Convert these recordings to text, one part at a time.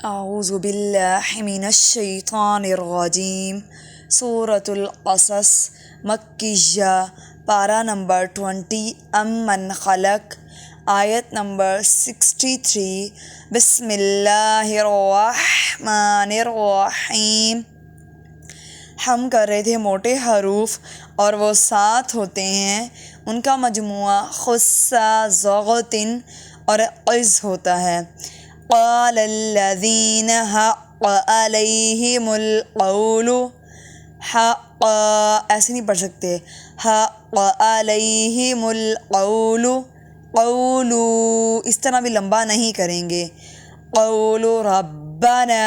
اعوذ باللہ من الشیطان الرجیم سورۃ القصص مکیہ پارہ نمبر 20 امن خلق آیت نمبر 63 بسم اللہ الرحمن الرحیم۔ ہم کر رہے تھے موٹے حروف اور وہ 7 ہوتے ہیں، ان کا مجموعہ خص ضغطن اور عز ہوتا ہے۔ قال الذین حق علیہم القول، حق ایسے نہیں پڑھ سکتے، حق علیہم القول، قول اس طرح بھی لمبا نہیں کریں گے۔ قول ربنا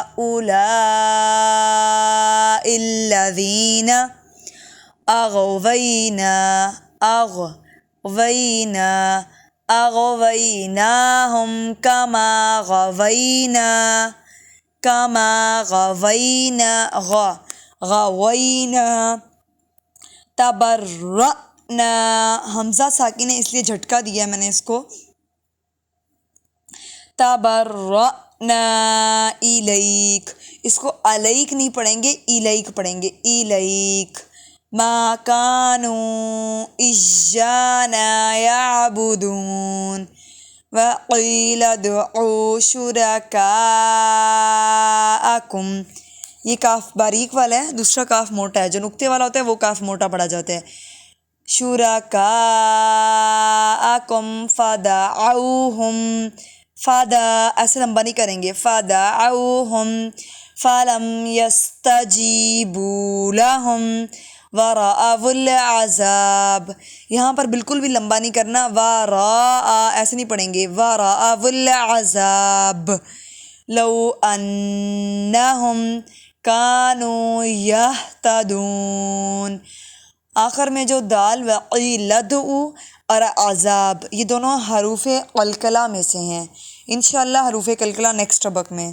هؤلاء الذین أغویناهم كما غوینا تبرأنا، حمزہ ساکن ہے اس لیے جھٹکا دیا میں نے اس کو، تبرأنا الیک، اس کو علیک نہیں پڑھیں گے، الیک پڑھیں گے، الیک۔ ما كانوا إيانا يعبدون وقيل ادعوا شركاءكم، یہ کاف باریک والا ہے، دوسرا کاف موٹا ہے، جو نقطے والا ہوتا ہے وہ کاف موٹا پڑھا جاتا ہے۔ شركاءكم فدعوهم، فدا ایسے لمبا نہیں کریں گے، فدعوهم فلم يستجيبوا لهم وَرَأَوُا الْعَذَابَ، یہاں پر بالکل بھی لمبا نہیں کرنا، وَرَأَ ایسے نہیں پڑھیں گے، وَرَأَوُا الْعَذَابَ لَوْ أَنَّهُمْ كَانُوا يَهْتَدُونَ۔ آخر میں جو دال وَقِيلَ ادْعُوا اور عذاب، یہ دونوں حروف قلقلہ میں سے ہیں۔ انشاءاللہ حروف قلقلہ نیکسٹ سبق میں۔